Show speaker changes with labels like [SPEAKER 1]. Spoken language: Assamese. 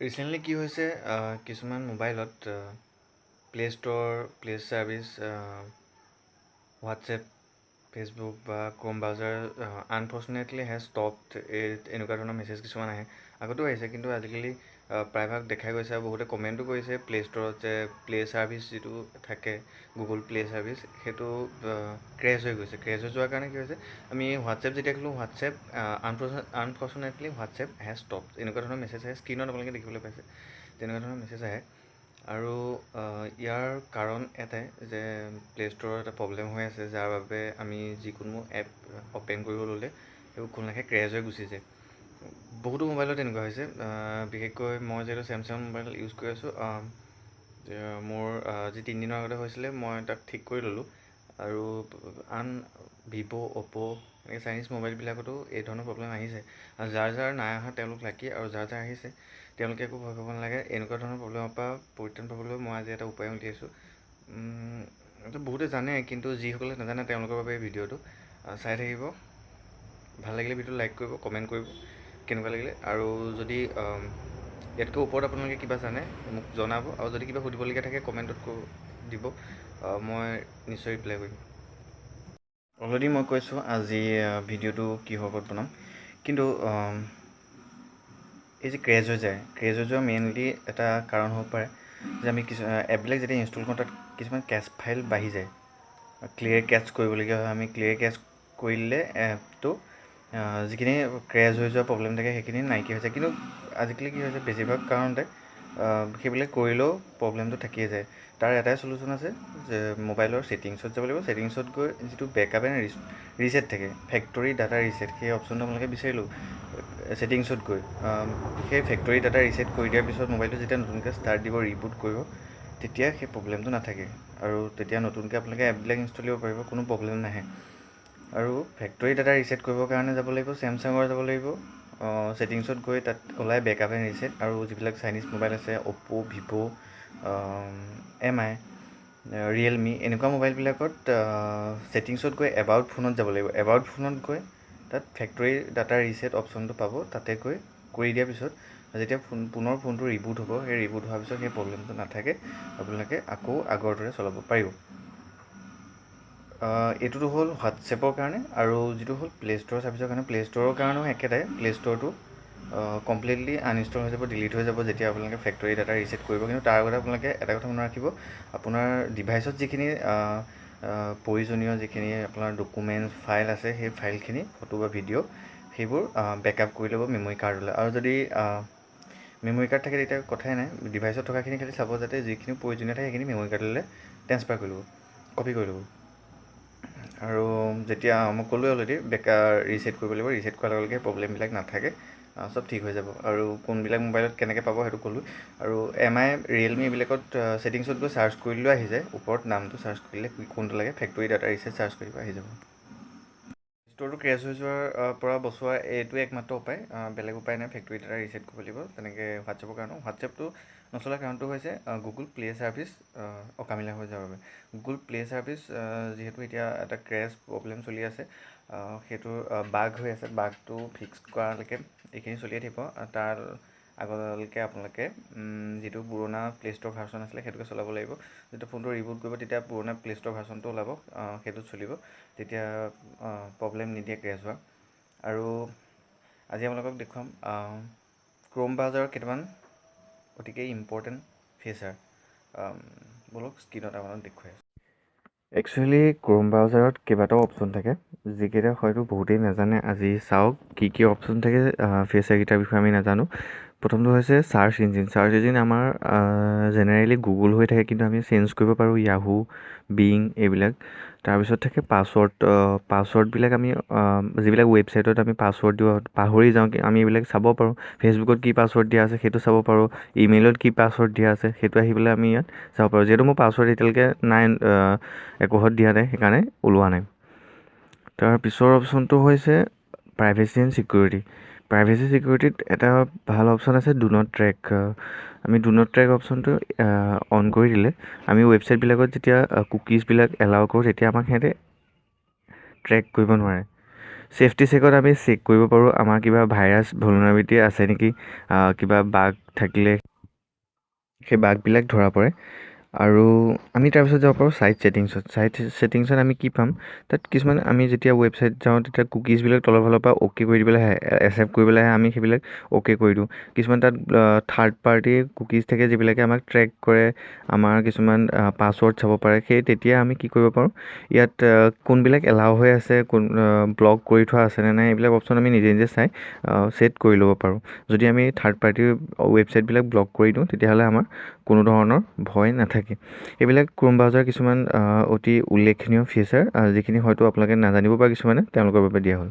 [SPEAKER 1] ৰিচেণ্টলি কি হৈছে কিছুমান মোবাইলত play store play service WhatsApp Facebook বা ক্ৰ'ম ব্ৰাউজাৰ আনফৰ্চুনেটলি হেজ ষ্টপড এনেকুৱা ধৰণৰ মেছেজ কিছুমান আহে। আগতেও আহিছে, কিন্তু আজিকালি প্ৰায়ভাগ দেখাই গৈছে আৰু বহুতে কমেণ্টো কৰিছে প্লে ষ্ট'ৰত যে প্লে ছাৰ্ভিচ যিটো থাকে গুগল প্লে ছাৰ্ভিচ সেইটো ক্ৰেছ হৈ গৈছে। ক্ৰেছ হৈ যোৱাৰ কাৰণে কি হৈছে, আমি হোৱাটছএপ যেতিয়া খোলোঁ হোৱাটছএপ আনফৰ্চুনেটলি হোৱাটছএপ হেজ ষ্টপড এনেকুৱা ধৰণৰ মেছেজ আহে। স্ক্ৰীণত আপোনালোকে দেখিবলৈ পাইছে তেনেকুৱা ধৰণৰ মেছেজ আহে। আৰু ইয়াৰ কাৰণ এটাই যে প্লে ষ্ট'ৰৰ এটা প্ৰব্লেম হৈ আছে, যাৰ বাবে আমি যিকোনো এপ অ'পেন কৰিব ল'লে সেইবোৰ খোলনাখে ক্ৰেছ হৈ গুচি যায়। বহুতো মোবাইলত এনেকুৱা হৈছে, বিশেষকৈ মই যিহেতু চেমচাং মোবাইল ইউজ কৰি আছোঁ, মোৰ যি 3 দিনৰ আগতে হৈছিলে মই তাক ঠিক কৰি ল'লোঁ। আৰু আন ভিভ' অ'প' এনেকৈ চাইনিজ মোবাইলবিলাকতো এই ধৰণৰ প্ৰব্লেম আহিছে। আৰু যাৰ নাই অহা তেওঁলোক লাকি, আৰু যাৰ আহিছে তেওঁলোকে একো ভয় খাব নালাগে। এনেকুৱা ধৰণৰ প্ৰব্লেমৰ পৰা পৰিত্ৰাণ পাবলৈ মই আজি এটা উপায় উলিয়াইছোঁ। এইটো বহুতে জানে, কিন্তু যিসকলে নাজানে তেওঁলোকৰ বাবে এই ভিডিঅ'টো চাই থাকিব। ভাল লাগিলে ভিডিঅ'টো লাইক কৰিব, কমেণ্ট কৰিব কেনেকুৱা লাগিলে, আৰু যদি ইয়াতকৈ ওপৰত আপোনালোকে কিবা জানে মোক জনাব, আৰু যদি কিবা সুধিবলগীয়া থাকে কমেণ্টত দিব, মই নিশ্চয় ৰিপ্লাই কৰিম। অলৰেডি মই কৈছোঁ আজি ভিডিঅ'টো কিহৰ ওপৰত বনাম, কিন্তু এই যে ক্ৰেছ হৈ যোৱা মেইনলি এটা কাৰণ হ'ব পাৰে যে আমি এপবিলাক যেতিয়া ইনষ্টল কৰোঁ তাত কিছুমান কেছ ফাইল বাঢ়ি যায়। ক্লিয়াৰ কেছ কৰিবলগীয়া হয়। আমি ক্লিয়াৰ কেছ কৰিলে এপটো যিখিনি ক্ৰেছ হৈ যোৱা প্ৰব্লেম থাকে সেইখিনি নাইকিয়া হৈ যায়। কিন্তু আজিকালি কি হৈছে, বেছিভাগ কাৰণতে সেইবিলাক কৰিলেও প্ৰব্লেমটো থাকিয়ে যায়। তাৰ এটাই চলিউশ্যন আছে যে মোবাইলৰ ছেটিংছত যাব লাগিব। ছেটিংছত গৈ যিটো বেকআপ এণ্ড ৰিছেট থাকে, ফেক্টৰী ডাটা ৰিছেট, সেই অপশ্যনটো আপোনালোকে বিচাৰিলোঁ ছেটিংছত গৈ সেই ফেক্টৰী ডাটা ৰিছেট কৰি দিয়াৰ পিছত মোবাইলটো যেতিয়া নতুনকৈ ষ্টাৰ্ট দিব, ৰিবুট কৰিব, তেতিয়া সেই প্ৰব্লেমটো নাথাকে, আৰু তেতিয়া নতুনকৈ আপোনালোকে এপবিলাক ইনষ্টল কৰিব পাৰিব, কোনো প্ৰব্লেম নাহে। আৰু ফেক্টৰী ডাটা ৰিছেট কৰিবৰ কাৰণে যাব লাগিব চেমচাঙৰ যাব লাগিব, ছেটিংছত গৈ তাত ওলাই বেকআপ এণ্ড ৰিছেট। আৰু যিবিলাক চাইনিজ মোবাইল আছে অ'প্প' ভিভ' MI ৰিয়েলমি এনেকুৱা মোবাইলবিলাকত ছেটিংছত গৈ এবাউট ফোনত যাব লাগিব। এবাউট ফোনত গৈ তাত ফেক্টৰী ডাটা ৰিছেট অপশ্যনটো পাব, তাতে গৈ কৰি দিয়াৰ পিছত যেতিয়া পুনৰ ফোনটো ৰিবুট হ'ব, সেই ৰিবুট হোৱাৰ পিছত সেই প্ৰব্লেমটো নাথাকে, আপোনালোকে আকৌ আগৰ দৰে চলাব পাৰিব। এইটোতো হ'ল হোৱাটছএপৰ কাৰণে, আৰু যিটো হ'ল প্লে ষ্ট'ৰ ছাৰ্ভিচৰ কাৰণে। প্লে ষ্ট'ৰৰ কাৰণেও একেটাই, প্লে ষ্ট'ৰটো কমপ্লিটলি আনইনষ্টল হৈ যাব, ডিলিট হৈ যাব যেতিয়া আপোনালোকে ফেক্টৰী ডাটা ৰিছেট কৰিব। কিন্তু তাৰ আগতে আপোনালোকে এটা কথা মনত ৰাখিব, আপোনাৰ ডিভাইচত যিখিনি প্ৰয়োজনীয় যিখিনি আপোনাৰ ডকুমেণ্টছ ফাইল আছে, সেই ফাইলখিনি ফটো বা ভিডিঅ' সেইবোৰ বেকআপ কৰি ল'ব মেমৰি কাৰ্ডলৈ। আৰু যদি মেমৰি কাৰ্ড থাকে তেতিয়া কথাই নাই, ডিভাইচত থকাখিনি খালি চাব যাতে যিখিনি প্ৰয়োজনীয় থাকে সেইখিনি মেমৰি কাৰ্ডলৈ ট্ৰেন্সফাৰ কৰি ল'ব, কপি কৰি ল'ব। আৰু যেতিয়া মই ক'লোৱে অলৰেডি ৰিছেট কৰিব লাগিব, ৰিছেট কৰাৰ লগে লগে প্ৰব্লেমবিলাক নাথাকে, চব ঠিক হৈ যাব। আৰু কোনবিলাক মোবাইলত কেনেকৈ পাব সেইটো ক'লোঁ। আৰু MI ৰিয়েলমি এইবিলাকত ছেটিংছত গৈ চাৰ্চ কৰিলেও আহি যায়, ওপৰত নামটো চাৰ্চ কৰিলে কোনটো লাগে ফেক্টৰী ডাটা ৰিছেট চাৰ্চ কৰিব আহি যাব। ষ্ট'ৰটো ক্ৰেছ হৈ যোৱাৰ পৰা বচোৱাৰ এইটোৱে একমাত্ৰ উপায়, বেলেগ উপায় নাই। ফেক্টৰী ডাটা ৰিছেট কৰিব লাগিব। তেনেকৈ হোৱাটছএপৰ কাৰণেও, হোৱাটছএপটো নচলাৰ কাৰণটো হৈছে গুগল প্লে ছাৰ্ভিচ অকামিলা হৈ যোৱাৰ বাবে। গুগল প্লে ছাৰ্ভিচ যিহেতু এতিয়া এটা ক্ৰেছ প্ৰব্লেম চলি আছে, সেইটোৰ বাগ হৈ আছে, বাগটো ফিক্স কৰালৈকে এইখিনি চলিয়ে থাকিব। তাৰ আগলৈকে আপোনালোকে যিটো পুৰণা প্লে ষ্ট'ৰ ভাৰ্চন আছিলে সেইটোকে চলাব লাগিব। যেতিয়া ফোনটো ৰিবুট কৰিব তেতিয়া পুৰণা প্লে ষ্ট'ৰ ভাৰ্চনটো ওলাব, সেইটোত চলিব, তেতিয়া প্ৰব্লেম নিদিয়ে ক্ৰেছ হোৱা। আৰু আজি আপোনালোকক দেখুৱাম ক্ৰ'ম ব্ৰাউজাৰৰ কেইটামান অতিকে ইম্পৰ্টেণ্ট ফিচাৰ। বলক স্ক্ৰীণত আপোনালোকক দেখুৱাই আছোঁ। একচুৱেলি ক্ৰ'ম ব্ৰাউজাৰত কেইবাটাও অপশ্যন থাকে, যিকেইটা হয়তো বহুতেই নাজানে। আজি চাওক কি অপশ্যন থাকে, ফিচাৰকেইটাৰ বিষয়ে আমি নাজানো। প্ৰথমটো হৈছে চাৰ্চ ইঞ্জিন। চাৰ্চ ইঞ্জিন আমাৰ জেনেৰেলি গুগল হৈ থাকে, কিন্তু আমি চেঞ্জ কৰিব পাৰোঁ য়াহু, বিং এইবিলাক। তাৰপিছত থাকে পাছৱৰ্ডবিলাক আমি যিবিলাক ৱেবছাইটত আমি পাছৱৰ্ড দিওঁ পাহৰি যাওঁ, আমি এইবিলাক চাব পাৰোঁ। ফেচবুকত কি পাছৱৰ্ড দিয়া আছে সেইটো চাব পাৰোঁ, ইমেইলত কি পাছৱৰ্ড দিয়া আছে সেইটো আহি পেলাই আমি ইয়াত চাব পাৰোঁ। যিহেতু মোৰ পাছৱৰ্ড এতিয়ালৈকে নাই, একোহত দিয়া নাই, সেইকাৰণে ওলোৱা নাই। তাৰ পিছৰ অপশ্যনটো হৈছে প্ৰাইভেচি এণ্ড ছিকিউৰিটি। প্ৰাইভেচি ছিকিউৰিটিত এটা ভাল অপশ্যন আছে ডু নট ট্ৰেক। আমি ডু নট ট্ৰেক অপশ্যনটো অন কৰি দিলে আমি ৱেবছাইটবিলাকত যেতিয়া কুকিজবিলাক এলাউ কৰোঁ তেতিয়া আমাক সিহঁতে ট্ৰেক কৰিব নোৱাৰে। ছেফটি চেকত আমি চেক কৰিব পাৰোঁ আমাৰ কিবা ভাইৰাছ ভুলনাৰেবিলিটি আছে নেকি, কিবা বাগ থাকিলে সেই বাগবিলাক ধৰা পৰে। আৰু আমি তাৰপিছত যাব পাৰোঁ ছাইট ছেটিংছত। ছাইট ছেটিংছত আমি কি পাম, তাত কিছুমান আমি যেতিয়া ৱেবছাইট যাওঁ তেতিয়া কুকিজবিলাক তলৰ ফালৰ পৰা অ'কে কৰি দিবলৈ আহে, একচেপ্ট কৰিবলৈ আহে, আমি সেইবিলাক অ'কে কৰি দিওঁ। কিছুমান তাত থাৰ্ড পাৰ্টি কুকিজ থাকে যিবিলাকে আমাক ট্ৰেক কৰে, আমাৰ কিছুমান পাছৱৰ্ড চাব পাৰে। সেই তেতিয়া আমি কি কৰিব পাৰোঁ, ইয়াত কোনবিলাক এলাউ হৈ আছে, কোন ব্লক কৰি থোৱা আছেনে নাই, এইবিলাক অপশ্যন আমি নিজে নিজে চাই ছেট কৰি ল'ব পাৰোঁ। যদি আমি থাৰ্ড পাৰ্টি ৱেবছাইটবিলাক ব্লক কৰি দিওঁ তেতিয়াহ'লে আমাৰ কোনো ধৰণৰ ভয় নাথাকে। এইবিলাক ক্ৰোম ব্ৰাউজাৰ কিছুমান অতি উল্লেখনীয় ফিচাৰ, যিখিনি হয়তো আপোনালোকে নাজানিব পাৰে কিছুমানে, তেওঁলোকৰ বাবে দিয়া হ'ল।